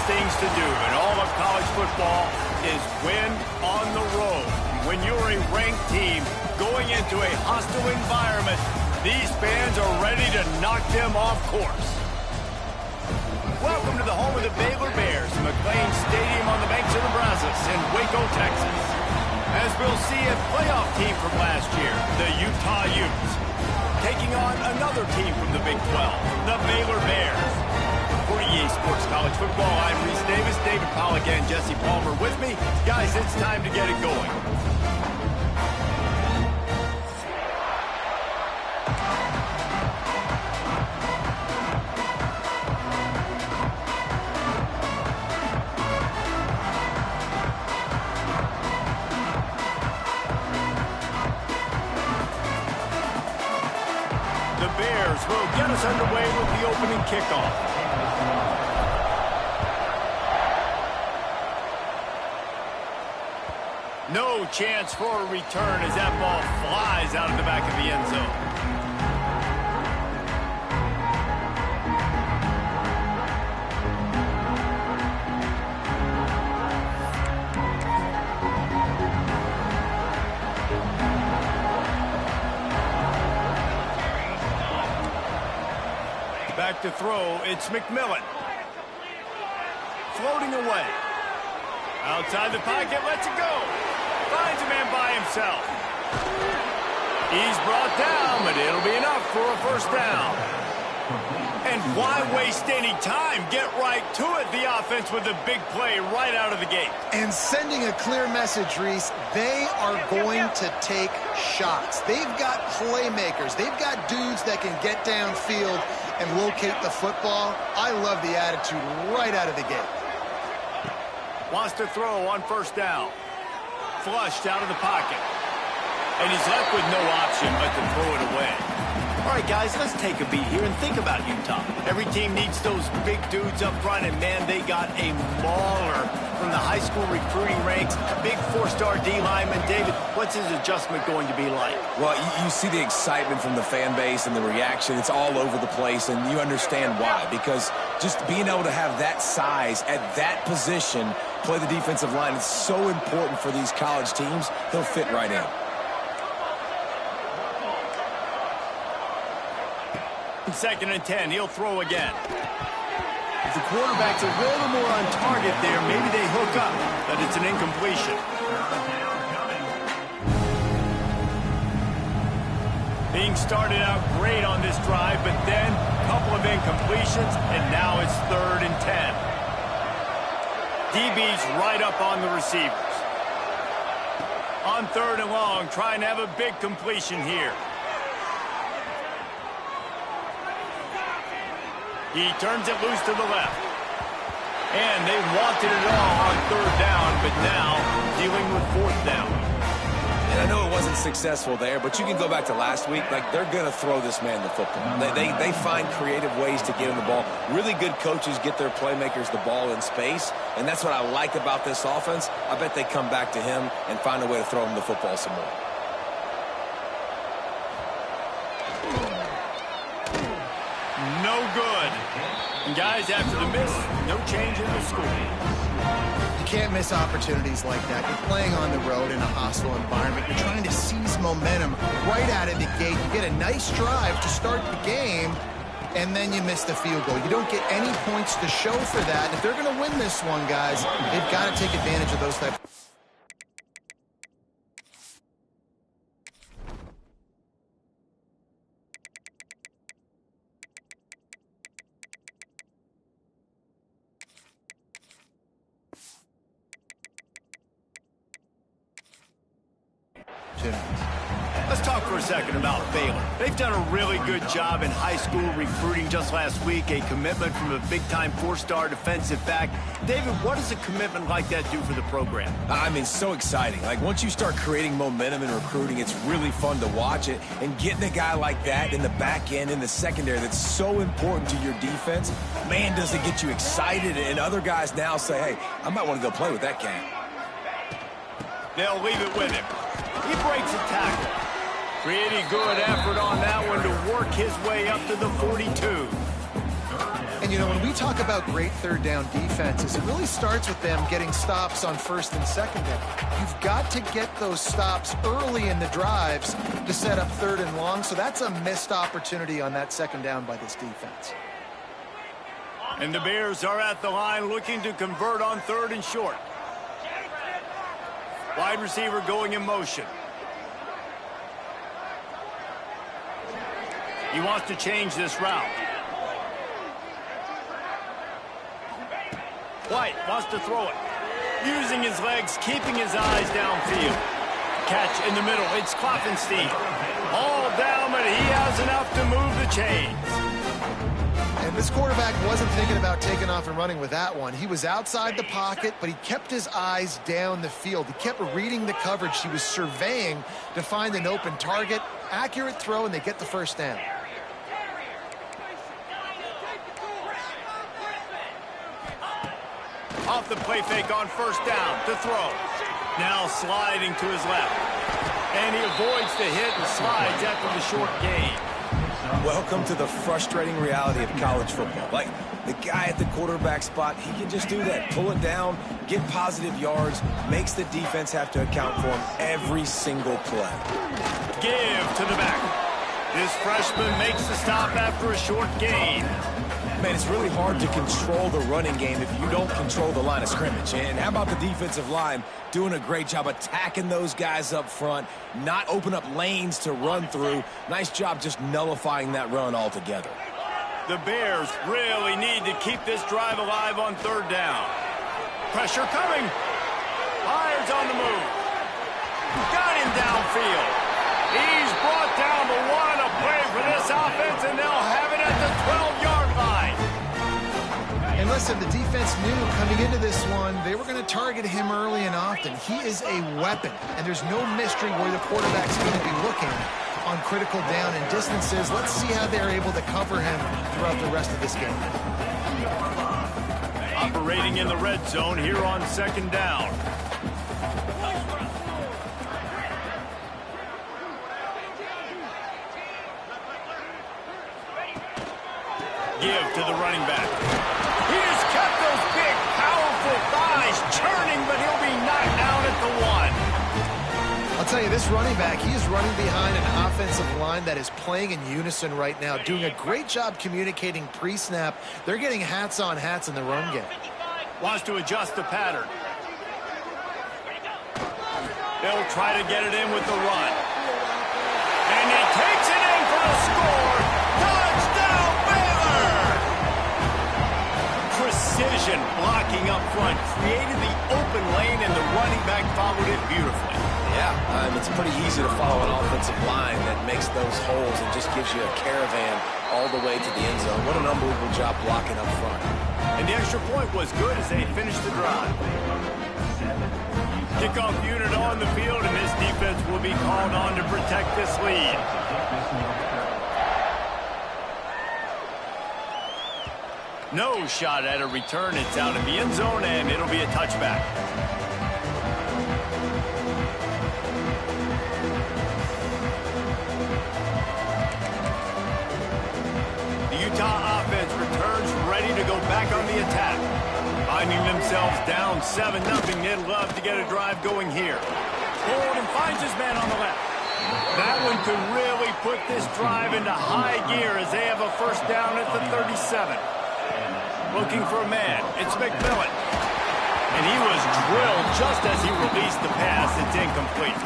things to do in all of college football is win on the road. When you're a ranked team going into a hostile environment, these fans are ready to knock them off course. Welcome to the home of the Baylor Bears, McLean Stadium on the banks of the Brazos in Waco, Texas. As we'll see a playoff team from last year, the Utah Utes, taking on another team from the Big 12, the Baylor Bears. For EA Sports College Football, I'm Reese Davis, David Pollack, and Jesse Palmer with me. Guys, it's time to get it going. The Bears will get us underway with the opening kickoff. No chance for a return as that ball flies out of the back of the end zone. Back to throw, it's McMillan. Floating away. Outside the pocket, lets it go. Finds a man by himself. He's brought down, but it'll be enough for a first down. And why waste any time? Get right to it, the offense, with a big play right out of the gate. And sending a clear message, Reese, they are going to take shots. They've got playmakers. They've got dudes that can get downfield and locate the football. I love the attitude right out of the gate. Wants to throw on first down. Flushed out of the pocket. And he's left with no option but to throw it away. All right, guys, let's take a beat here and think about Utah. Every team needs those big dudes up front, and, man, they got a mauler from the high school recruiting ranks. Big four-star D-lineman. David, what's his adjustment going to be like? Well, you see the excitement from the fan base and the reaction. It's all over the place, and you understand why. Because just being able to have that size at that position, play the defensive line, it's so important for these college teams. He'll fit right in. Second and 10, he'll throw again. If the quarterback's a little more on target there, maybe they hook up, but it's an incompletion. Being started out great on this drive, but then a couple of incompletions, and now it's 3rd and 10. DB's right up on the receivers. On 3rd and long, trying to have a big completion here. He turns it loose to the left. And they wanted it all on 3rd down, but now dealing with 4th down. And I know it wasn't successful there, but you can go back to last week. Like, they're going to throw this man the football. They find creative ways to get him the ball. Really good coaches get their playmakers the ball in space, and that's what I like about this offense. I bet they come back to him and find a way to throw him the football some more. No good. And guys, after the miss, no change in the score. You can't miss opportunities like that. You're playing on the road in a hostile environment. You're trying to seize momentum right out of the gate. You get a nice drive to start the game, and then you miss the field goal. You don't get any points to show for that. If they're going to win this one, guys, they've got to take advantage of those types. Let's talk for a second about Baylor. They've done a really good job in high school recruiting. Just last week, a commitment from a big-time 4-star defensive back. David, what does a commitment like that do for the program? I mean, so exciting. Like, once you start creating momentum in recruiting, it's really fun to watch it. And getting a guy like that in the back end, in the secondary, that's so important to your defense, man, does it get you excited. And other guys now say, hey, I might want to go play with that cat. They'll leave it with him. He breaks a tackle. Pretty good effort on that one to work his way up to the 42. And, you know, when we talk about great third down defenses, it really starts with them getting stops on first and second down. You've got to get those stops early in the drives to set up third and long, so that's a missed opportunity on that second down by this defense. And the Bears are at the line looking to convert on third and short. Wide receiver going in motion. He wants to change this route. White wants to throw it. Using his legs, keeping his eyes downfield. Catch in the middle. It's Klopfenstein. All down, but he has enough to move the chains. And this quarterback wasn't thinking about taking off and running with that one. He was outside the pocket, but he kept his eyes down the field. He kept reading the coverage. He was surveying to find an open target. Accurate throw, and they get the first down. Off the play fake on first down to throw. Now sliding to his left. And he avoids the hit and slides after the short gain. Welcome to the frustrating reality of college football. Like, the guy at the quarterback spot, he can just do that. Pull it down, get positive yards, makes the defense have to account for him every single play. Give to the back. This freshman makes the stop after a short gain. Man, it's really hard to control the running game if you don't control the line of scrimmage. And how about the defensive line doing a great job attacking those guys up front, not open up lanes to run through. Nice job just nullifying that run altogether. The Bears really need to keep this drive alive on third down. Pressure coming. Myers on the move. Got him downfield. He's brought down the one, a play for this offense, and they'll have it at the 12-yard line. And listen, the defense knew coming into this one, they were going to target him early and often. He is a weapon, and there's no mystery where the quarterback's going to be looking on critical down and distances. Let's see how they're able to cover him throughout the rest of this game. Operating in the red zone here on second down. Give to the running back. He has kept those big, powerful thighs churning, but he'll be knocked down at the one. I'll tell you, this running back, he is running behind an offensive line that is playing in unison right now, doing a great job communicating pre-snap. They're getting hats on hats in the run game. Wants to adjust the pattern. They'll try to get it in with the run. And he takes it in for the score. Touchdown, Baylor! Precision blocking up front created the open lane, and the running back followed it beautifully. Yeah, it's pretty easy to follow an offensive line that makes those holes and just gives you a caravan all the way to the end zone. What an unbelievable job blocking up front. And the extra point was good as they finished the drive. Kickoff unit on the field, and this defense will be called on to protect this lead. No shot at a return. It's out of the end zone, and it'll be a touchback. The Utah offense returns ready to go back on the attack. Finding themselves down 7-0, they'd love to get a drive going here. Forward and finds his man on the left. That one could really put this drive into high gear as they have a first down at the 37. Looking for a man. It's McMillan. And he was drilled just as he released the pass. It's incomplete.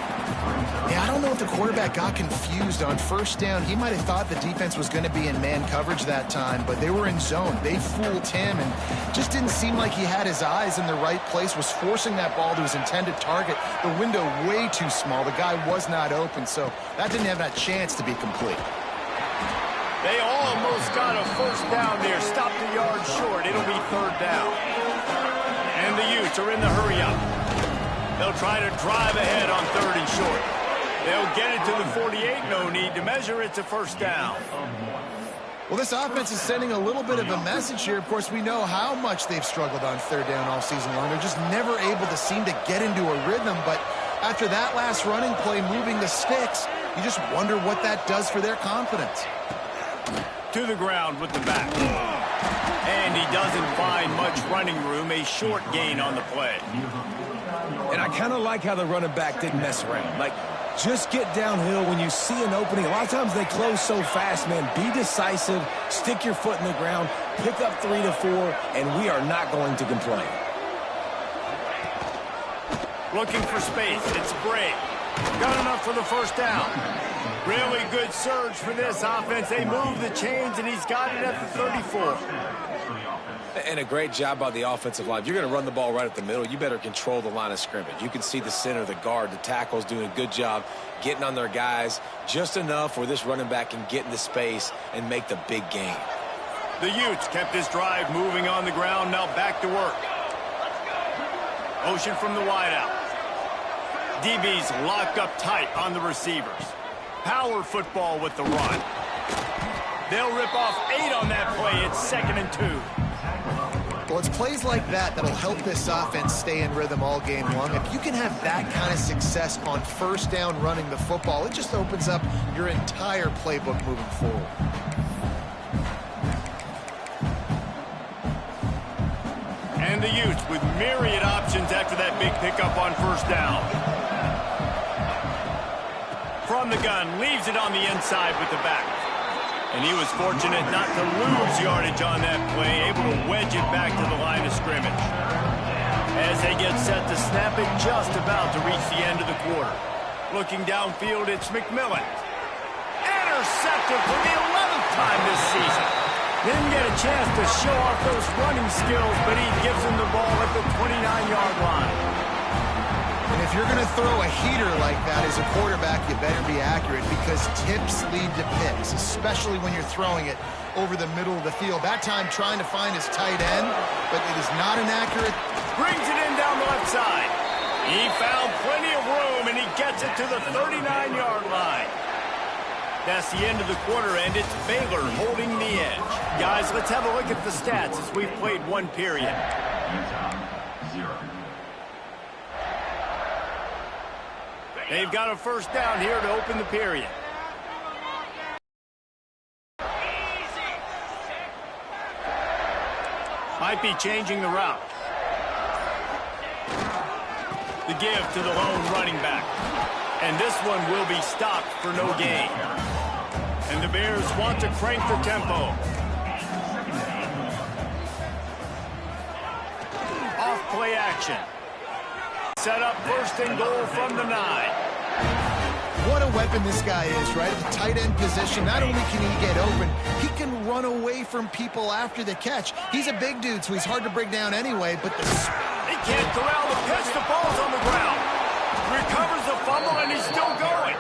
Yeah, I don't know if the quarterback got confused on first down. He might have thought the defense was going to be in man coverage that time, but they were in zone. They fooled him and just didn't seem like he had his eyes in the right place, was forcing that ball to his intended target. The window way too small. The guy was not open, so that didn't have that chance to be complete. They almost got a first down there. Stopped a yard short. It'll be third down. And the Utes are in the hurry-up. They'll try to drive ahead on third and short. They'll get it to the 48. No need to measure. It's a first down. Well, this offense is sending a little bit of a message here. Of course, we know how much they've struggled on third down all season long. They're just never able to seem to get into a rhythm. But after that last running play, moving the sticks, you just wonder what that does for their confidence. To the ground with the back. And he doesn't find much running room, a short gain on the play. And I kind of like how the running back didn't mess around. Like, just get downhill when you see an opening. A lot of times they close so fast, man. Be decisive, stick your foot in the ground, pick up 3 to 4, and we are not going to complain. Looking for space. It's Bray. Got enough for the first down. Really good surge for this offense. They move the chains, and he's got it at the 34. And a great job by the offensive line. If you're going to run the ball right at the middle, you better control the line of scrimmage. You can see the center, the guard, the tackles doing a good job getting on their guys just enough where this running back can get into space and make the big gain. The Utes kept this drive moving on the ground. Now back to work. Motion from the wideout. DB's locked up tight on the receivers. Power football with the run. They'll rip off 8 on that play. It's 2nd and 2. Well, it's plays like that that'll help this offense stay in rhythm all game long. If you can have that kind of success on first down running the football, it just opens up your entire playbook moving forward. And the Utes with myriad options after that big pickup on first down. From the gun, leaves it on the inside with the back. And he was fortunate not to lose yardage on that play, able to wedge it back to the line of scrimmage. As they get set to snap it, just about to reach the end of the quarter. Looking downfield, it's McMillan. Intercepted for the 11th time this season. Didn't get a chance to show off those running skills, but he gives him the ball at the 29-yard line. And if you're going to throw a heater like that as a quarterback, you better be accurate because tips lead to picks, especially when you're throwing it over the middle of the field. That time trying to find his tight end, but it is not inaccurate. Brings it in down the left side. He found plenty of room, and he gets it to the 39-yard line. That's the end of the quarter, and it's Baylor holding the edge. Guys, let's have a look at the stats as we've played one period. They've got a first down here to open the period. Might be changing the route. The give to the lone running back. And this one will be stopped for no gain. And the Bears want to crank the tempo. Off play action. Set up 1st and goal from the 9. What a weapon this guy is, right? At the tight end position, not only can he get open, he can run away from people after the catch. He's a big dude, so he's hard to bring down anyway, but he can't corral the pitch. The ball's on the ground. Recovers the fumble, and he's still going.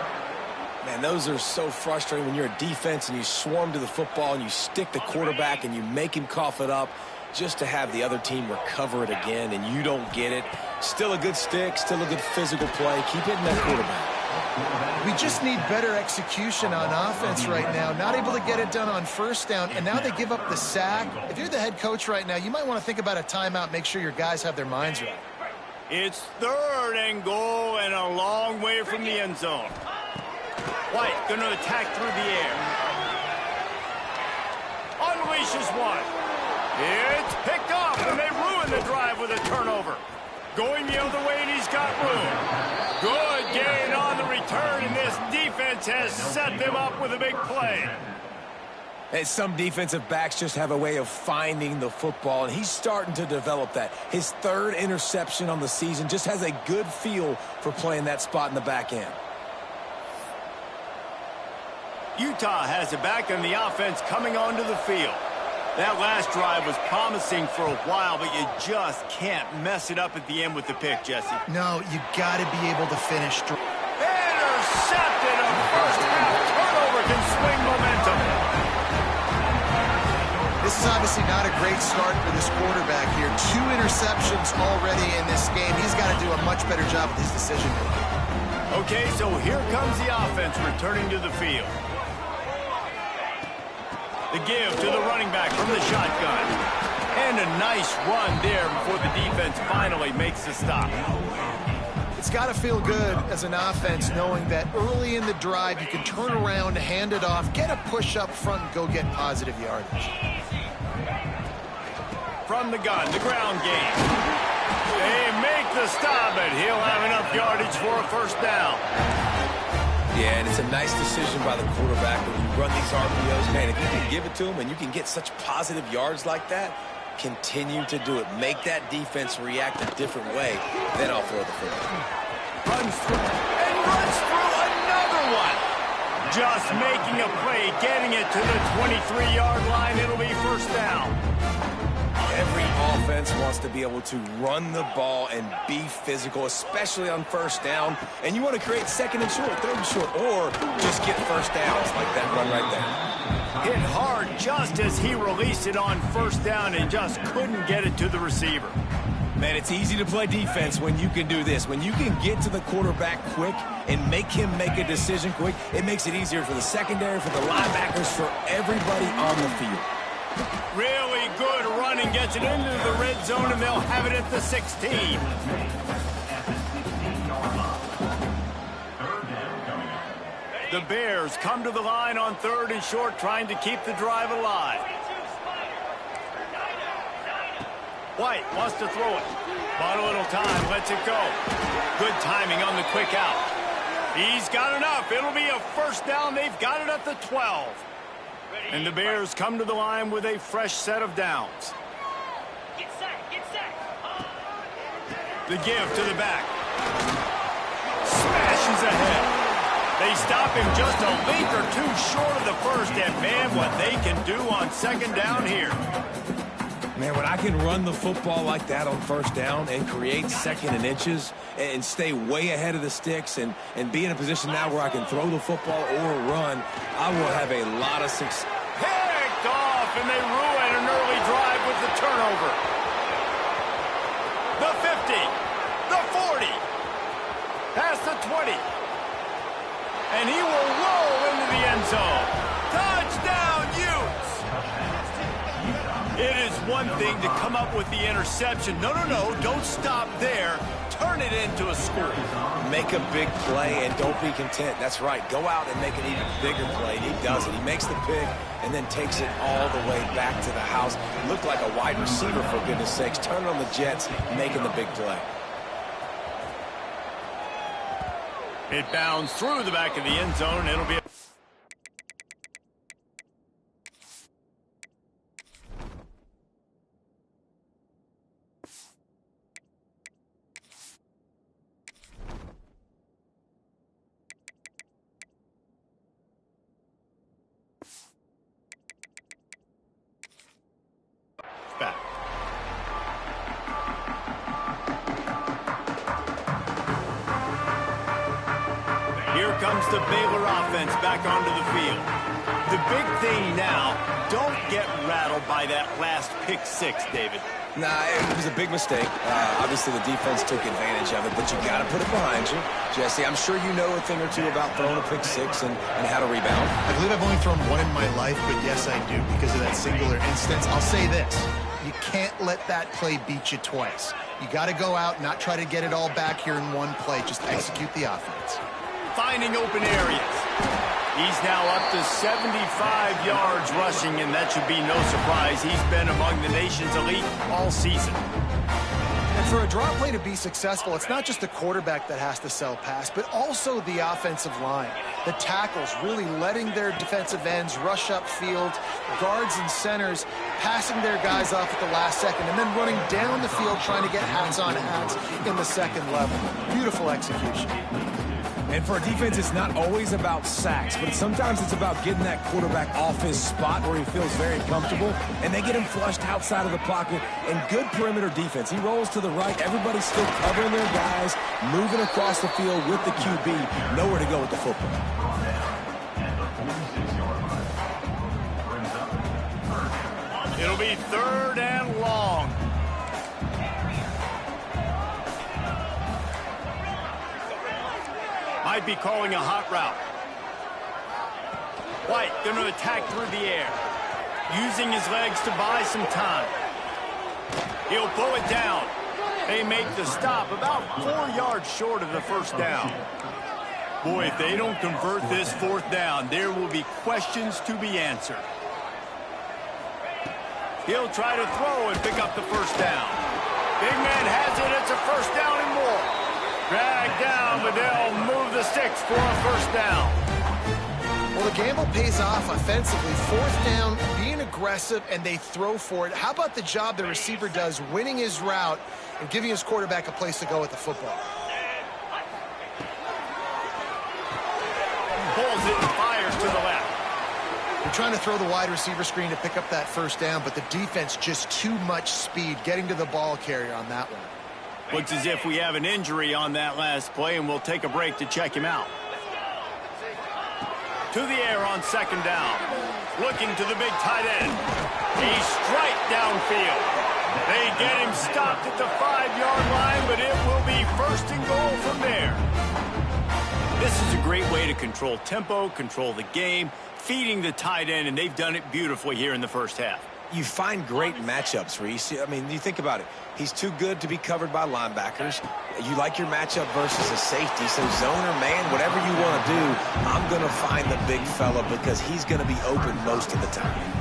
Man, those are so frustrating when you're a defense and you swarm to the football and you stick the quarterback and you make him cough it up just to have the other team recover it again and you don't get it. Still a good stick, still a good physical play. Keep hitting that quarterback. We just need better execution on offense right now. Not able to get it done on first down, and now they give up the sack. If you're the head coach right now, you might want to think about a timeout, make sure your guys have their minds right. It's 3rd and goal and a long way from the end zone. White going to attack through the air. Unleashes one. It's picked off, and they ruin the drive with a turnover. Going the other way, and he's got room. Good gain on the return, and this defense has set them up with a big play. And some defensive backs just have a way of finding the football, and he's starting to develop that. His 3rd interception on the season, just has a good feel for playing that spot in the back end. Utah has it back, and the offense coming onto the field. That last drive was promising for a while, but you just can't mess it up at the end with the pick, Jesse. No, you got to be able to finish. Intercepted. A first-half turnover can swing momentum. This is obviously not a great start for this quarterback here. 2 interceptions already in this game. He's got to do a much better job with his decision-making. Okay, so here comes the offense returning to the field. The give to the running back from the shotgun. And a nice run there before the defense finally makes the stop. It's got to feel good as an offense knowing that early in the drive you can turn around, hand it off, get a push up front, and go get positive yardage. From the gun, the ground game. They make the stop, and he'll have enough yardage for a first down. Yeah, and it's a nice decision by the quarterback when you run these RPOs. Man, if you can give it to him and you can get such positive yards like that, continue to do it. Make that defense react a different way. Then I'll throw the football. Runs through and runs through another one. Just making a play, getting it to the 23-yard line. It'll be first down. Every offense wants to be able to run the ball and be physical, especially on first down. And you want to create second and short, third and short, or just get first downs like that run right there. Hit hard just as he released it on first down and just couldn't get it to the receiver. Man, it's easy to play defense when you can do this. When you can get to the quarterback quick and make him make a decision quick, it makes it easier for the secondary, for the linebackers, for everybody on the field. Really good running, gets it into the red zone, and they'll have it at the 16. The Bears come to the line on third and short, trying to keep the drive alive. White wants to throw it. Bought a little time, lets it go. Good timing on the quick out. He's got enough. It'll be a first down. They've got it at the 12. And the Bears come to the line with a fresh set of downs. Get set. The give to the back. Smashes ahead. They stop him just a link or two short of the first, and man, what they can do on second down here. Man, when I can run the football like that on first down and create second and inches and stay way ahead of the sticks and be in a position now where I can throw the football or run, I will have a lot of success. Picked off, and they ruin an early drive with the turnover. The 50, the 40, past the 20. And he will roll into the end zone. Touchdown, Utes! It is one thing to come up with the interception. No, don't stop there. Turn it into a score. Make a big play and don't be content. That's right. Go out and make an even bigger play. He does it. He makes the pick and then takes it all the way back to the house. Looked like a wide receiver, for goodness sakes. Turn on the Jets, making the big play. It bounds through the back of the end zone. It'll be a back. Here comes the Baylor offense back onto the field. The big thing now, don't get rattled by that last pick six, David. Nah, it was a big mistake. Obviously, the defense took advantage of it, but you got to put it behind you. Jesse, I'm sure you know a thing or two about throwing a pick six and how to rebound. I believe I've only thrown one in my life, but yes, I do because of that singular instance. I'll say this. You can't let that play beat you twice. You got to go out, not try to get it all back here in one play. Just execute the offense. Finding open areas. He's now up to 75 yards rushing, and that should be no surprise. He's been among the nation's elite all season. And for a draw play to be successful, it's not just the quarterback that has to sell pass, but also the offensive line. The tackles really letting their defensive ends rush upfield, guards and centers passing their guys off at the last second, and then running down the field trying to get hats on hats in the second level. Beautiful execution. And for a defense, it's not always about sacks, but sometimes it's about getting that quarterback off his spot where he feels very comfortable, and they get him flushed outside of the pocket, and good perimeter defense. He rolls to the right. Everybody's still covering their guys, moving across the field with the QB. Nowhere to go with the football. It'll be third and long. Might be calling a hot route. White going to attack through the air, using his legs to buy some time. He'll pull it down, They make the stop about 4 yards short of the first down. Boy, if they don't convert this fourth down, there will be questions to be answered. He'll try to throw and pick up the first down. Big man has it. It's a first down and more. Dragged down, but they'll move the sticks for a first down. Well, the gamble pays off offensively. Fourth down, being aggressive, and they throw for it. How about the job the receiver does winning his route and giving his quarterback a place to go with the football? Pulls it and fires to the left. They're trying to throw the wide receiver screen to pick up that first down, but the defense just too much speed getting to the ball carrier on that one. Looks as if we have an injury on that last play, and we'll take a break to check him out. To the air on second down. Looking to the big tight end. He's straight downfield. They get him stopped at the 5-yard line, but it will be first and goal from there. This is a great way to control tempo, control the game, feeding the tight end, and they've done it beautifully here in the first half. You find great matchups, Reese. I mean, you think about it. He's too good to be covered by linebackers. You like your matchup versus a safety, so zone or man, whatever you want to do, I'm going to find the big fella because he's going to be open most of the time.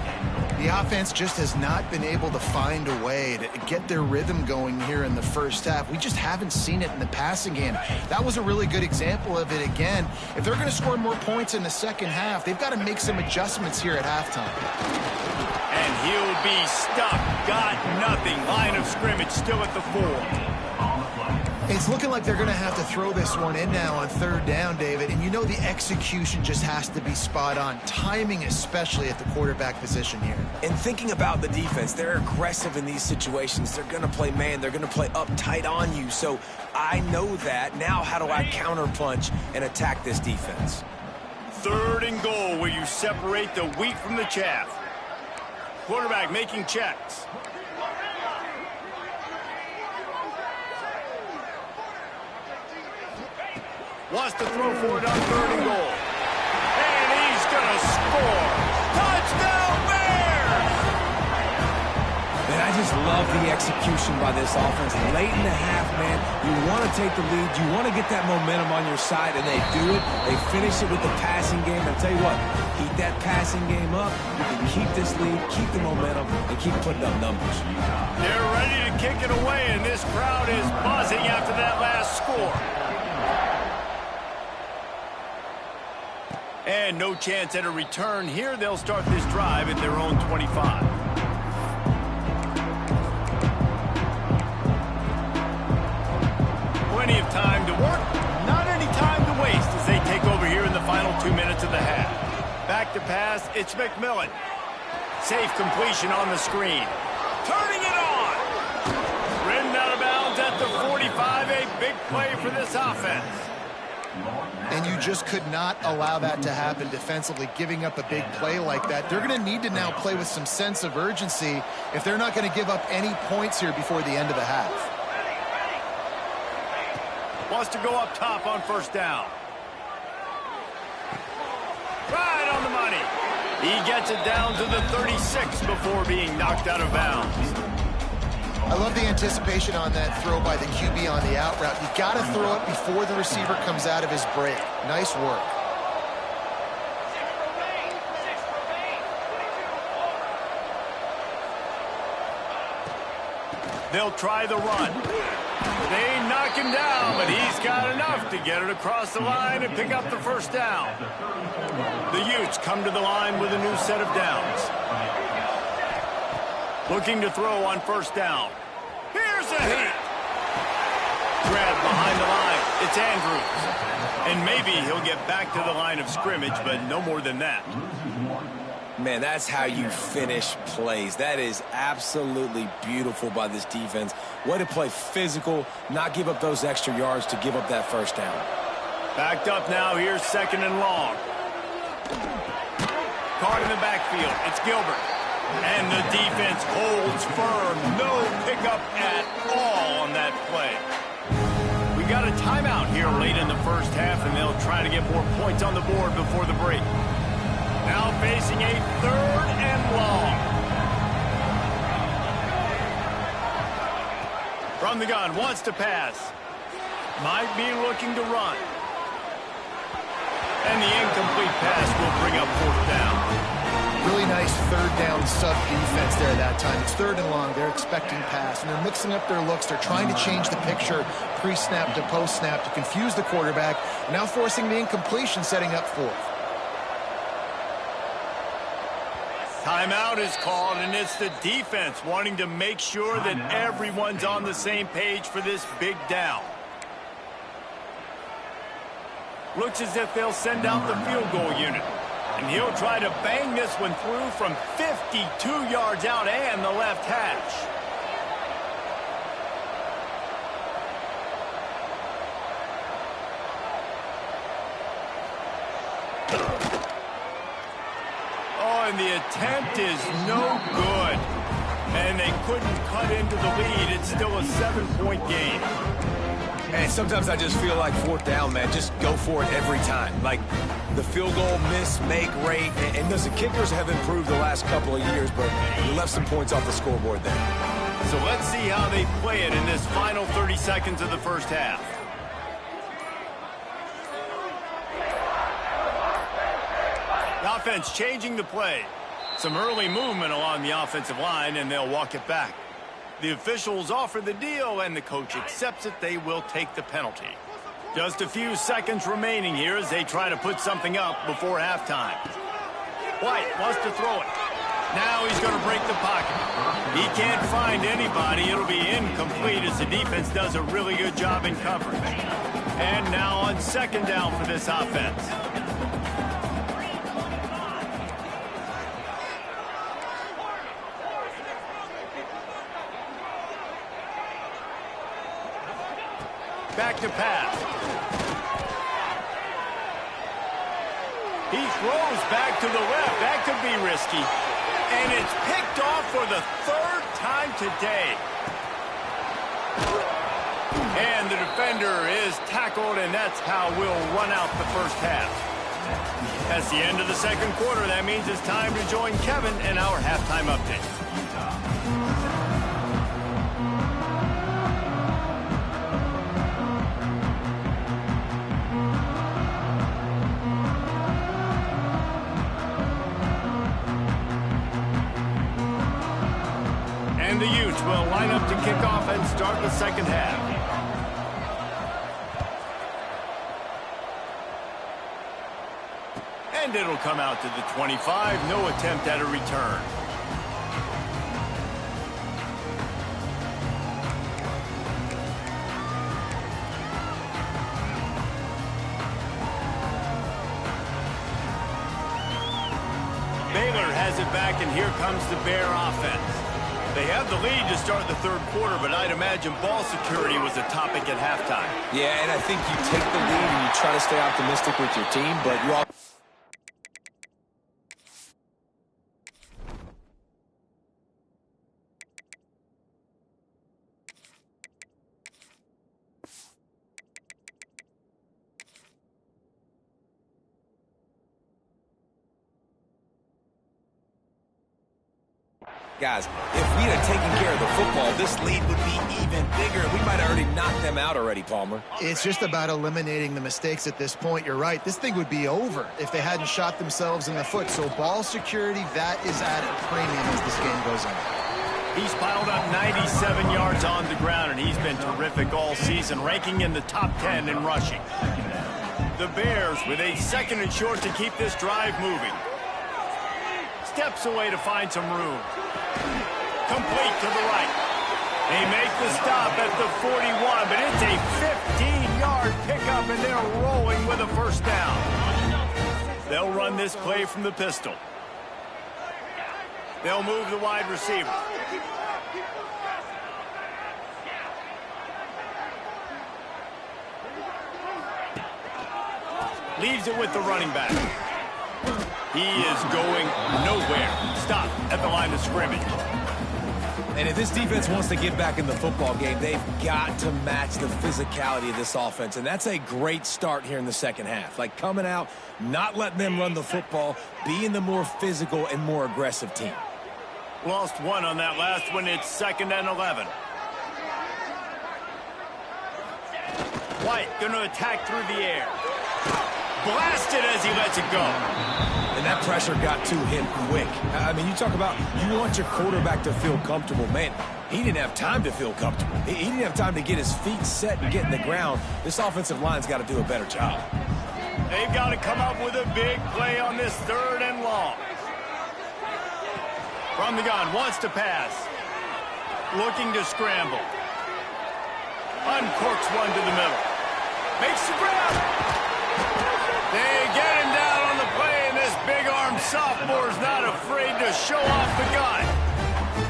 The offense just has not been able to find a way to get their rhythm going here in the first half. We just haven't seen it in the passing game. That was a really good example of it again. If they're going to score more points in the second half, they've got to make some adjustments here at halftime. And he'll be stuck. Got nothing. Line of scrimmage still at the 4. It's looking like they're going to have to throw this one in now on third down, David. And you know the execution just has to be spot on. Timing especially at the quarterback position here. And thinking about the defense, they're aggressive in these situations. They're going to play man. They're going to play uptight on you. So I know that. Now how do I counterpunch and attack this defense? Third and goal where you separate the wheat from the chaff. Quarterback making checks. Wants to throw for it on third and goal. And he's going to score. Touchdown Bears! Man, I just love the execution by this offense. Late in the half, man, you want to take the lead. You want to get that momentum on your side, and they do it. They finish it with the passing game. And I'll tell you what, keep that passing game up. You can keep this lead, keep the momentum, and keep putting up numbers. They're ready to kick it away, and this crowd is buzzing after that last score. And no chance at a return here. They'll start this drive at their own 25. Plenty of time to work. Not any time to waste as they take over here in the final 2 minutes of the half. Back to pass. It's McMillan. Safe completion on the screen. Turning it on. Ridden out of bounds at the 45. A big play for this offense. And you just could not allow that to happen defensively, giving up a big play like that. They're going to need to now play with some sense of urgency if they're not going to give up any points here before the end of the half. Wants to go up top on first down. Right on the money. He gets it down to the 36 before being knocked out of bounds. I love the anticipation on that throw by the QB on the out route. You got to throw it before the receiver comes out of his break. Nice work. They'll try the run. They knock him down, but he's got enough to get it across the line and pick up the first down. The Utes come to the line with a new set of downs. Looking to throw on first down. Here's a hit. Grabbed behind the line. It's Andrews. And maybe he'll get back to the line of scrimmage, but no more than that. Man, that's how you finish plays. That is absolutely beautiful by this defense. Way to play physical, not give up those extra yards to give up that first down. Backed up now. Here's second and long. Caught in the backfield. It's Gilbert. And the defense holds firm. No pickup at all on that play. We got a timeout here late in the first half, and they'll try to get more points on the board before the break. Now facing a third and long. From the gun, wants to pass. Might be looking to run. And the incomplete pass will bring up 4th down. Really nice 3rd down sub defense there that time. It's 3rd and long. They're expecting pass, and they're mixing up their looks. They're trying to change the picture pre-snap to post-snap to confuse the quarterback, now forcing the incompletion, setting up 4th. Timeout is called, and it's the defense wanting to make sure that everyone's on the same page for this big down. Looks as if they'll send out the field goal unit. And he'll try to bang this one through from 52 yards out and the left hash. Oh, and the attempt is no good. And they couldn't cut into the lead. It's still a 7-point game. And sometimes I just feel like 4th down, man, just go for it every time. Like the field goal miss-make rate. And listen, kickers have improved the last couple of years, but you left some points off the scoreboard there. So let's see how they play it in this final 30 seconds of the first half. The offense changing the play. Some early movement along the offensive line, and they'll walk it back. The officials offer the deal, and the coach accepts it. They will take the penalty. Just a few seconds remaining here as they try to put something up before halftime. White wants to throw it. Now he's going to break the pocket. He can't find anybody. It'll be incomplete as the defense does a really good job in covering. And now on 2nd down for this offense. Back to pass. He throws back to the left. That could be risky. And it's picked off for the 3rd time today. And the defender is tackled, and that's how we'll run out the first half. That's the end of the 2nd quarter. That means it's time to join Kevin and our halftime update. The Utes will line up to kick off and start the 2nd half. And it'll come out to the 25. No attempt at a return. Baylor has it back, and here comes the Bear offense. They have the lead to start the 3rd quarter, but I'd imagine ball security was a topic at halftime. Yeah, and I think you take the lead and you try to stay optimistic with your team, but you all... Guys, if we'd have taken care of the football, this lead would be even bigger. We might have already knocked them out already, Palmer. It's just about eliminating the mistakes at this point. You're right. This thing would be over if they hadn't shot themselves in the foot. So ball security, that is at a premium as this game goes on. He's piled up 97 yards on the ground, and he's been terrific all season, ranking in the top 10 in rushing. The Bears with a 2nd and short to keep this drive moving. Steps away to find some room. Complete to the right. They make the stop at the 41, but it's a 15-yard pickup, and they're rolling with a 1st down. They'll run this play from the pistol. They'll move the wide receiver. Leaves it with the running back. He is going nowhere. Stop at the line of scrimmage. And if this defense wants to get back in the football game, they've got to match the physicality of this offense. And that's a great start here in the 2nd half. Like coming out, not letting them run the football, being the more physical and more aggressive team. Lost one on that last one. It's 2nd and 11. White going to attack through the air. Blasted as he lets it go. And that pressure got to him quick. I mean, you talk about you want your quarterback to feel comfortable. Man, he didn't have time to feel comfortable. He didn't have time to get his feet set and get in the ground. This offensive line's got to do a better job. They've got to come up with a big play on this 3rd and long. From the gun, wants to pass. Looking to scramble. Uncorks one to the middle. Makes the grab. They get him down on the play, and this big-armed sophomore's not afraid to show off the gun.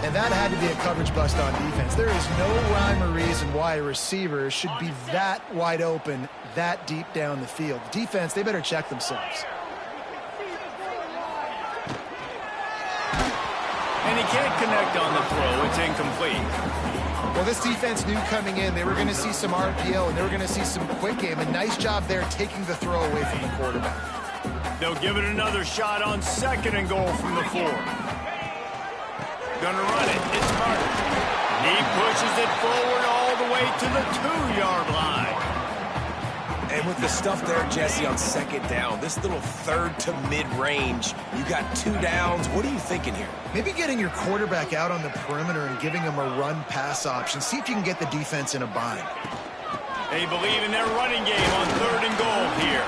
And that had to be a coverage bust on defense. There is no rhyme or reason why a receiver should be that wide open, that deep down the field. Defense, they better check themselves. And he can't connect on the throw. It's incomplete. Well, this defense knew coming in they were going to see some RPO and they were going to see some quick game. A nice job there taking the throw away from the quarterback. They'll give it another shot on 2nd and goal from the 4. Gonna run it. It's Carter. He pushes it forward all the way to the 2-yard line. And with the stuff there, Jesse, on 2nd down, this little 3rd to mid-range, you got 2 downs. What are you thinking here? Maybe getting your quarterback out on the perimeter and giving him a run-pass option. See if you can get the defense in a bind. They believe in their running game on 3rd and goal here.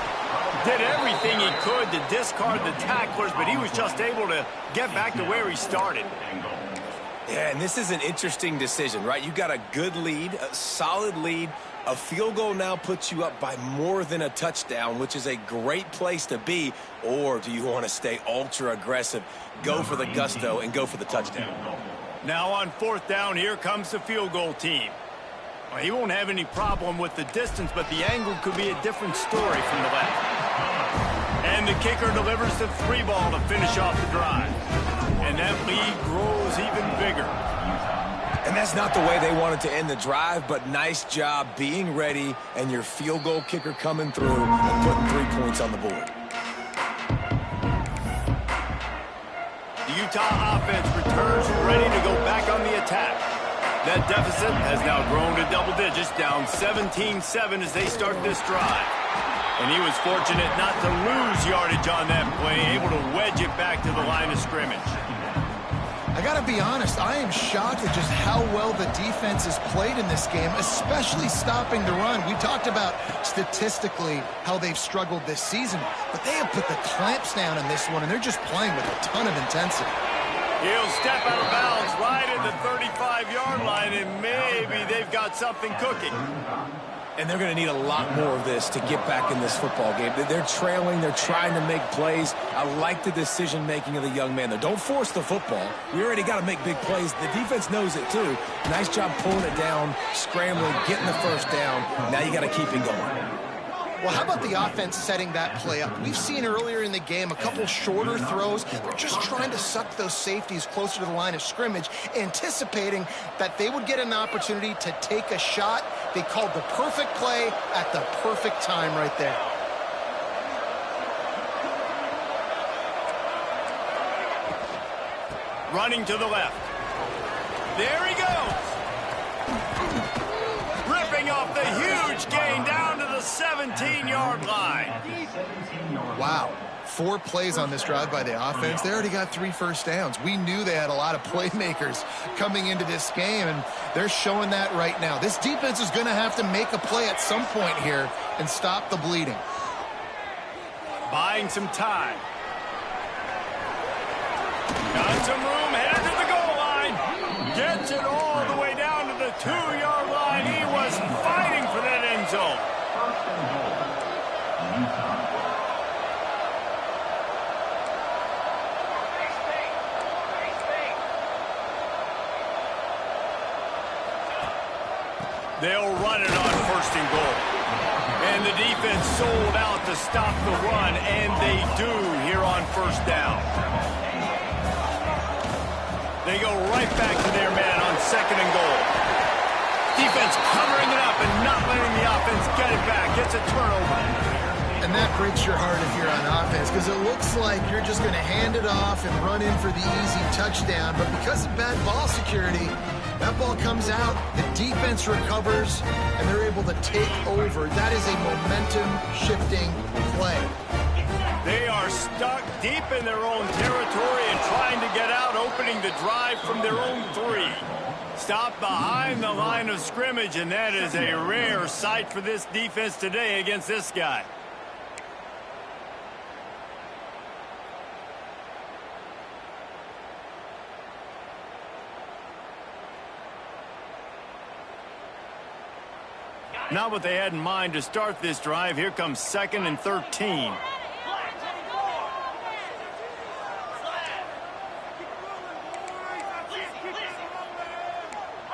Did everything he could to discard the tacklers, but he was just able to get back to where he started. Yeah, and this is an interesting decision, right? You got a good lead, a solid lead. A field goal now puts you up by more than a touchdown, which is a great place to be. Or do you want to stay ultra-aggressive, go for the gusto, and go for the touchdown? Now on 4th down, here comes the field goal team. Well, he won't have any problem with the distance, but the angle could be a different story from the left. And the kicker delivers the 3 ball to finish off the drive. And that lead grows even bigger. And that's not the way they wanted to end the drive, but nice job being ready and your field goal kicker coming through and putting 3 points on the board. The Utah offense returns ready to go back on the attack. That deficit has now grown to double digits, down 17-7 as they start this drive. And he was fortunate not to lose yardage on that play, able to wedge it back to the line of scrimmage. I got to be honest, I am shocked at just how well the defense has played in this game, especially stopping the run. We talked about statistically how they've struggled this season, but they have put the clamps down in this one, and they're just playing with a ton of intensity. He'll step out of bounds right at the 35-yard line, and maybe they've got something cooking. And they're going to need a lot more of this to get back in this football game. They're trailing. They're trying to make plays. I like the decision-making of the young man there. Don't force the football. We already got to make big plays. The defense knows it, too. Nice job pulling it down, scrambling, getting the 1st down. Now you got to keep it going. Well, how about the offense setting that play up? We've seen earlier in the game a couple shorter throws. They're just trying to suck those safeties closer to the line of scrimmage, anticipating that they would get an opportunity to take a shot. They called the perfect play at the perfect time right there. Running to the left. There he goes. Ripping off the huge gain down to the 17-yard line. Wow. 4 plays on this drive by the offense. They already got 3 first downs. We knew they had a lot of playmakers coming into this game, and they're showing that right now. This defense is going to have to make a play at some point here and stop the bleeding. Buying some time. Got some room, headed to the goal line. Gets it all the way down to the 2-yard line. He was fighting for that end zone. They'll run it on 1st and goal. And the defense sold out to stop the run, and they do here on 1st down. They go right back to their man on 2nd and goal. Defense covering it up and not letting the offense get it back. Gets a turnover. And that breaks your heart if you're on offense, because it looks like you're just going to hand it off and run in for the easy touchdown. But because of bad ball security, That ball comes out, the defense recovers, and they're able to take over. That is a momentum-shifting play. They are stuck deep in their own territory and trying to get out, opening the drive from their own 3. Stop behind the line of scrimmage, and that is a rare sight for this defense today against this guy. Not what they had in mind to start this drive. Here comes 2nd and 13.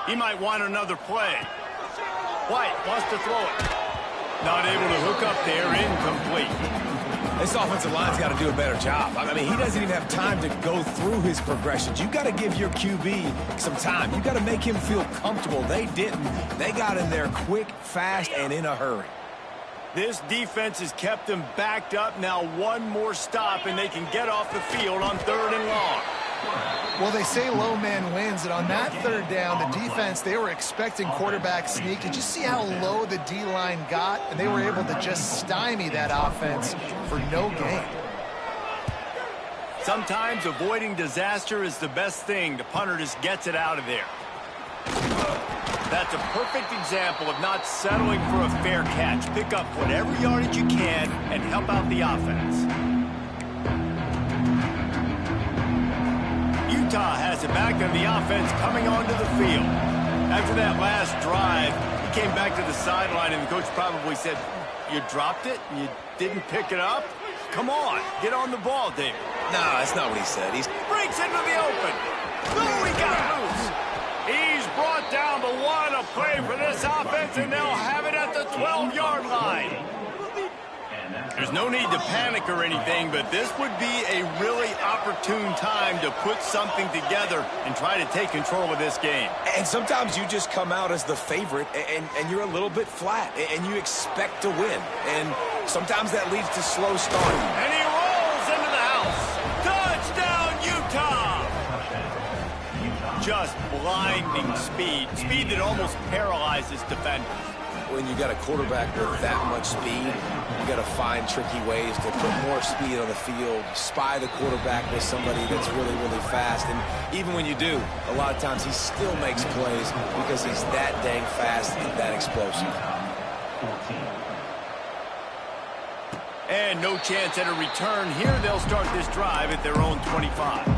He might want another play. White wants to throw it. Not able to hook up there, incomplete. This offensive line's got to do a better job. I mean, he doesn't even have time to go through his progressions. You got to give your QB some time. You got to make him feel comfortable. They didn't. They got in there quick, fast, and in a hurry. This defense has kept them backed up. Now one more stop, and they can get off the field on 3rd and long. Well, they say low man wins, and on that 3rd down, the defense, they were expecting quarterback sneak. Did you see how low the D-line got? And they were able to just stymie that offense for no gain. Sometimes avoiding disaster is the best thing. The punter just gets it out of there. That's a perfect example of not settling for a fair catch. Pick up whatever yardage you can and help out the offense. Ncaa has it back on the offense coming onto the field. After that last drive, he came back to the sideline, and the coach probably said, "You dropped it? You didn't pick it up? Come on, get on the ball, David." No, that's not what he said. He breaks into the open. No, he got loose. He's brought down the 1, a play for this offense, and they'll have it at the 12-yard line. There's no need to panic or anything, but this would be a really opportune time to put something together and try to take control of this game. And sometimes you just come out as the favorite, and you're a little bit flat, and you expect to win. And sometimes that leads to slow starting. And he rolls into the house. Touchdown, Utah! Just blinding speed. Speed that almost paralyzes defenders. When you got a quarterback with that much speed, you got to find tricky ways to put more speed on the field, spy the quarterback with somebody that's really, really fast. And even when you do, a lot of times he still makes plays because he's that dang fast and that explosive. And no chance at a return here. They'll start this drive at their own 25.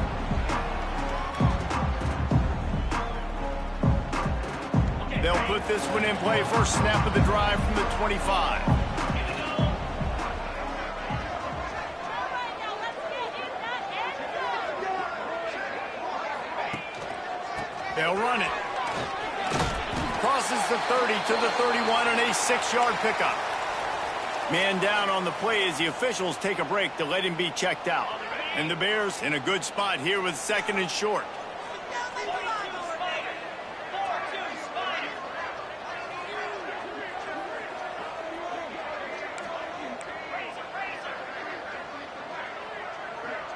They'll put this one in play. First snap of the drive from the 25. They'll run it. Crosses the 30 to the 31 and a 6-yard pickup. Man down on the play as the officials take a break to let him be checked out. And the Bears in a good spot here with 2nd and short.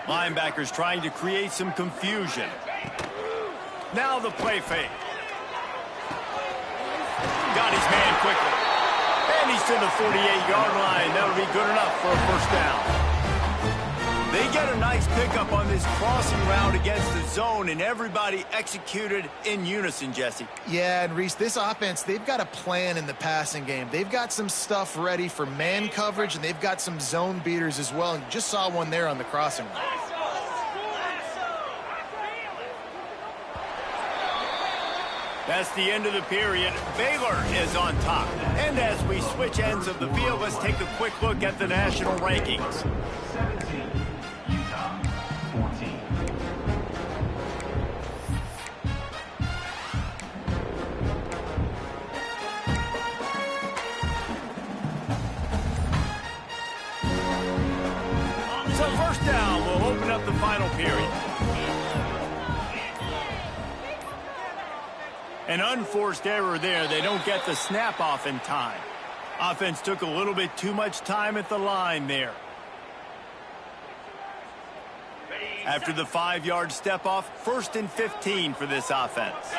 Linebackers trying to create some confusion. Now the play fake. Got his man quickly. And he's to the 48-yard line. That'll be good enough for a first down. They get a nice pickup on this crossing route against the zone, and everybody executed in unison, Jesse. Yeah, and Reese, this offense, they've got a plan in the passing game. They've got some stuff ready for man coverage, and they've got some zone beaters as well. And you just saw one there on the crossing route. That's the end of the period. Baylor is on top. And as we switch ends of the field, let's take a quick look at the national rankings. 17, Utah, 14. So first down, we'll open up the final period. An unforced error there. They don't get the snap off in time. Offense took a little bit too much time at the line there. After the 5-yard step off, 1st and 15 for this offense.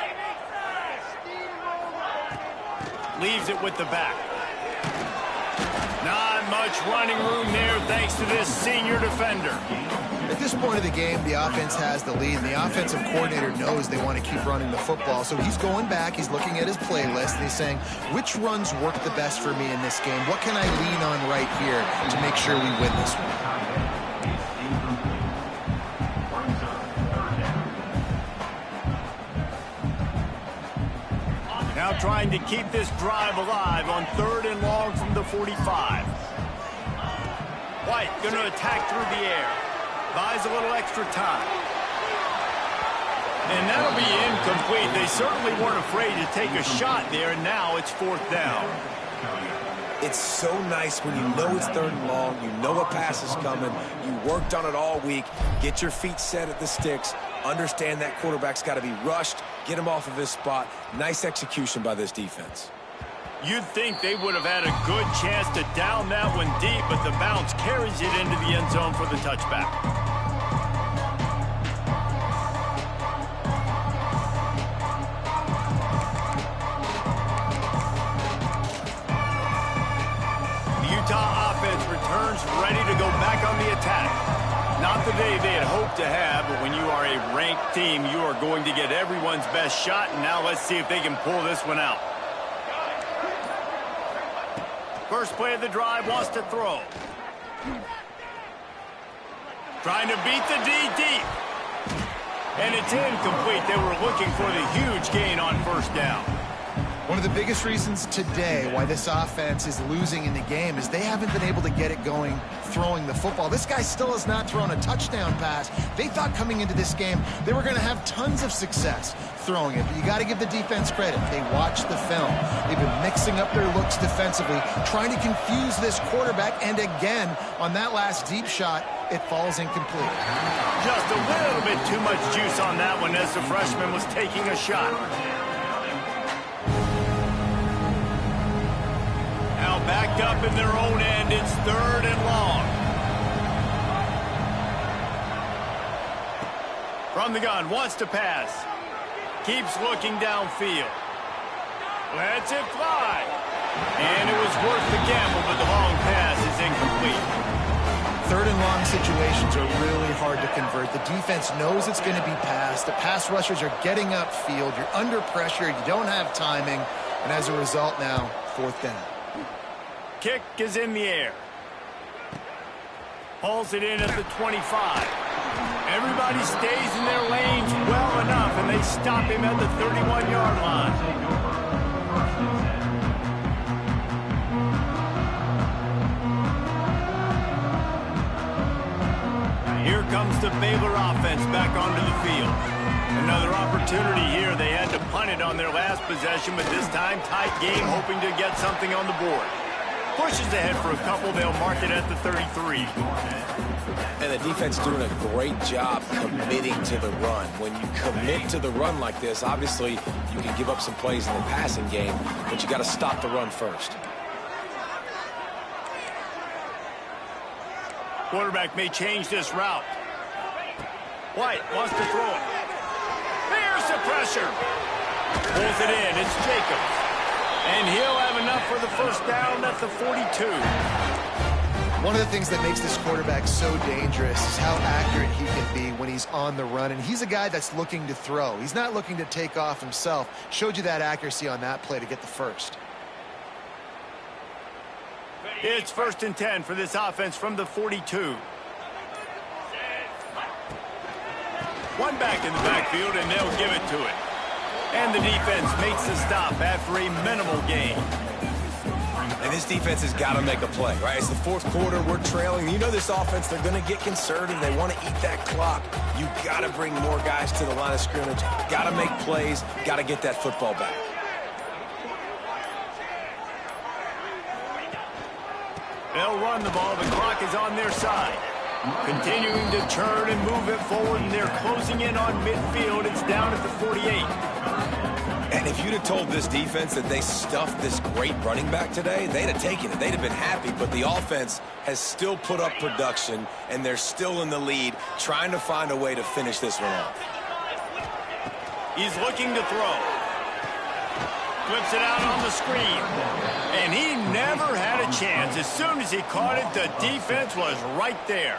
Leaves it with the back. Not much running room there thanks to this senior defender. At this point of the game, the offense has the lead, and the offensive coordinator knows they want to keep running the football. So he's going back, he's looking at his playlist, and he's saying, which runs work the best for me in this game? What can I lean on right here to make sure we win this one? Now trying to keep this drive alive on 3rd and long from the 45. White going to attack through the air. Buys a little extra time. And that'll be incomplete. They certainly weren't afraid to take a shot there, and now it's 4th down. It's so nice when you know it's 3rd and long, you know a pass is coming, you worked on it all week, get your feet set at the sticks, understand that quarterback's got to be rushed, get him off of his spot. Nice execution by this defense. You'd think they would have had a good chance to down that one deep, but the bounce carries it into the end zone for the touchback. The Utah offense returns ready to go back on the attack. Not the day they had hoped to have, but when you are a ranked team, you are going to get everyone's best shot, and now let's see if they can pull this one out. First play of the drive, wants to throw. Trying to beat the D deep. And it's incomplete. They were looking for the huge gain on 1st down. One of the biggest reasons today why this offense is losing in the game is they haven't been able to get it going throwing the football. This guy still has not thrown a touchdown pass. They thought coming into this game they were going to have tons of success throwing it, but you got to give the defense credit. They watched the film. They've been mixing up their looks defensively, trying to confuse this quarterback, and again, on that last deep shot, it falls incomplete. Just a little bit too much juice on that one as the freshman was taking a shot. Now backed up in their own end, it's 3rd and long. From the gun, wants to pass. Keeps looking downfield. Lets it fly. And it was worth the gamble, but the long pass is incomplete. 3rd and long situations are really hard to convert. The defense knows it's going to be passed. The pass rushers are getting upfield. You're under pressure. You don't have timing. And as a result now, 4th down. Kick is in the air. Hauls it in at the 25. Everybody stays in their lanes well enough, and they stop him at the 31-yard line. Here comes the Baylor offense back onto the field. Another opportunity here. They had to punt it on their last possession, but this time tight game, hoping to get something on the board. Pushes ahead for a couple. They'll mark it at the 33. And the defense doing a great job committing to the run. When you commit to the run like this, obviously you can give up some plays in the passing game, but you got to stop the run first. Quarterback may change this route. White wants to throw it. There's the pressure. Pulls it in. It's Jacobs. And he'll have enough for the 1st down at the 42. One of the things that makes this quarterback so dangerous is how accurate he can be when he's on the run. And he's a guy that's looking to throw. He's not looking to take off himself. Showed you that accuracy on that play to get the 1st. It's 1st and 10 for this offense from the 42. One back in the backfield, and they'll give it to it. And the defense makes the stop after a minimal gain. And this defense has got to make a play, right? It's the 4th quarter. We're trailing. You know this offense, they're going to get conservative. They want to eat that clock. You got to bring more guys to the line of scrimmage. Got to make plays. Got to get that football back. They'll run the ball. The clock is on their side. Continuing to turn and move it forward, and they're closing in on midfield. It's down at the 48. And if you'd have told this defense that they stuffed this great running back today, they'd have taken it. They'd have been happy, but the offense has still put up production, and they're still in the lead, trying to find a way to finish this one off. He's looking to throw. Flips it out on the screen. And he never had a chance. As soon as he caught it, the defense was right there.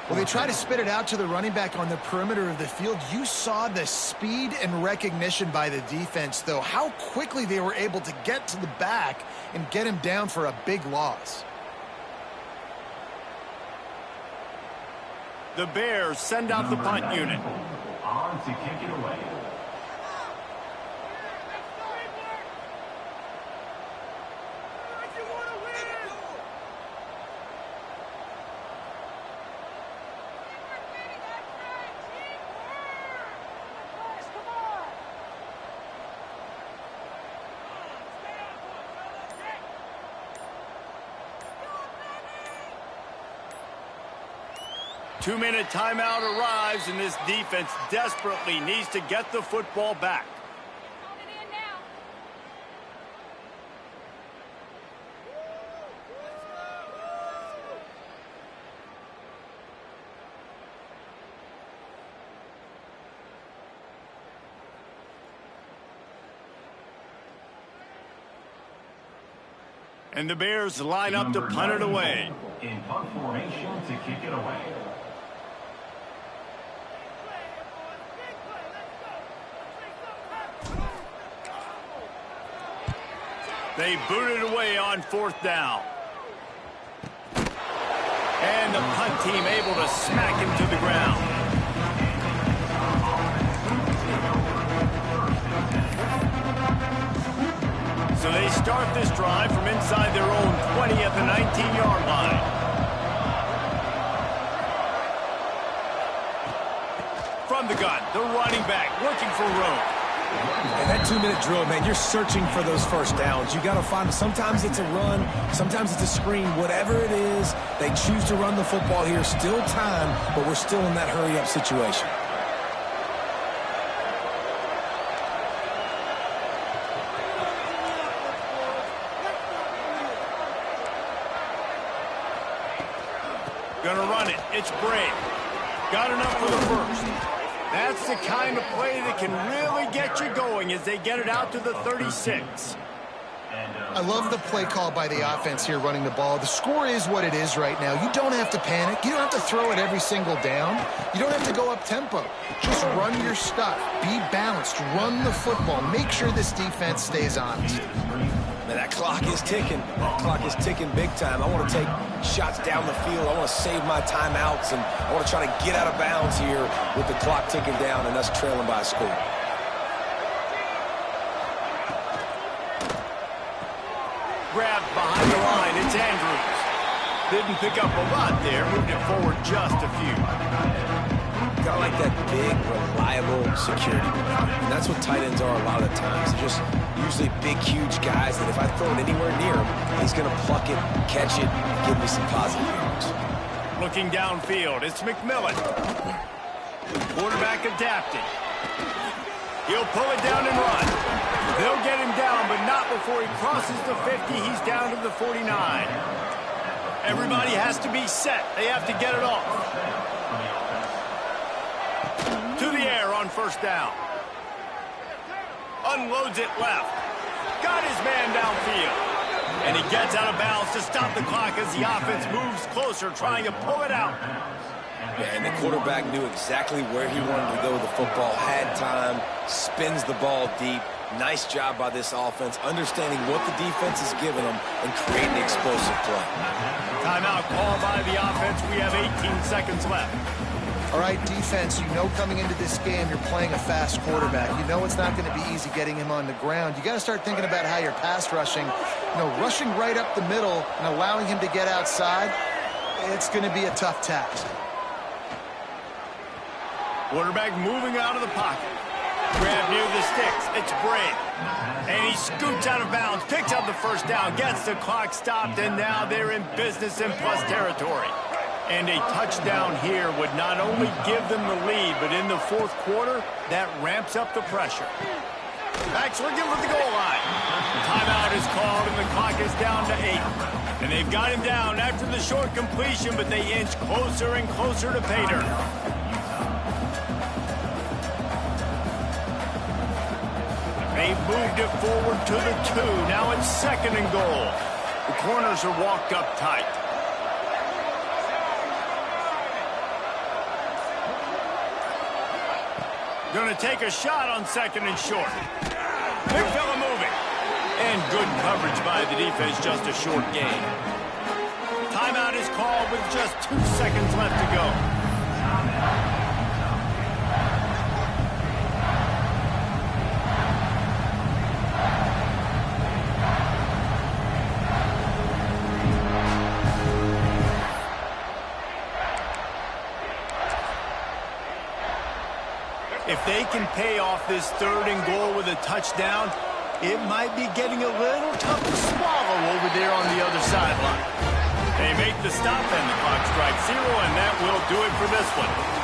Well, they try to spit it out to the running back on the perimeter of the field. You saw the speed and recognition by the defense, though, how quickly they were able to get to the back and get him down for a big loss. The Bears send out the punt unit. On to kick it away. 2-minute timeout arrives, and this defense desperately needs to get the football back. And the Bears line up to punt it away. In punt formation to kick it away. They boot it away on 4th down. And the punt team able to smack him to the ground. So they start this drive from inside their own 20 at the 19-yard line. From the gun, the running back looking for room. And that 2-minute drill, man, you're searching for those first downs. You got to find them. Sometimes it's a run, sometimes it's a screen. Whatever it is, they choose to run the football here. Still time, but we're still in that hurry-up situation. Gonna run it. It's Bray. Got enough for the first. That's the kind of play that can really get you going as they get it out to the 36. I love the play call by the offense here running the ball. The score is what it is right now. You don't have to panic. You don't have to throw it every single down. You don't have to go up tempo. Just run your stuff. Be balanced. Run the football. Make sure this defense stays honest. Man, that clock is ticking. That clock is ticking big time. I want to take shots down the field. I want to save my timeouts, and I want to try to get out of bounds here with the clock ticking down and us trailing by a score. Grabbed behind the line. It's Andrews. Didn't pick up a lot there. Moved it forward just a few. Kind of like that big, reliable security blanket. And that's what tight ends are a lot of the times. They're just usually big, huge guys that if I throw it anywhere near him, he's going to pluck it, catch it, give me some positive yards. Looking downfield, it's McMillan. Quarterback adapting. He'll pull it down and run. They'll get him down, but not before he crosses the 50. He's down to the 49. Everybody has to be set. They have to get it off. To the air on 1st down. Unloads it left. Got his man downfield. And he gets out of bounds to stop the clock as the offense moves closer, trying to pull it out. Yeah, and the quarterback knew exactly where he wanted to go with the football, had time, spins the ball deep. Nice job by this offense, understanding what the defense is giving them and creating explosive play. Timeout called by the offense. We have 18 seconds left. All right, defense, you know coming into this game you're playing a fast quarterback. You know it's not going to be easy getting him on the ground. You got to start thinking about how you're pass rushing. You know, rushing right up the middle and allowing him to get outside, it's going to be a tough task. Quarterback moving out of the pocket. Grab near the sticks. It's Bray. And he scoots out of bounds, picks up the 1st down, gets the clock stopped, and now they're in business in plus territory. And a touchdown here would not only give them the lead, but in the 4th quarter, that ramps up the pressure. Back looking for the goal line. Timeout is called, and the clock is down to 8. And they've got him down after the short completion, but they inch closer and closer to pay dirt. They've moved it forward to the 2. Now it's 2nd and goal. The corners are walked up tight. Going to take a shot on 2nd and short. Big fella moving. And good coverage by the defense, just a short gain. Timeout is called with just 2 seconds left to go. If they can pay off this 3rd and goal with a touchdown, it might be getting a little tough to swallow over there on the other sideline. They make the stop, and the clock strikes 0, and that will do it for this one.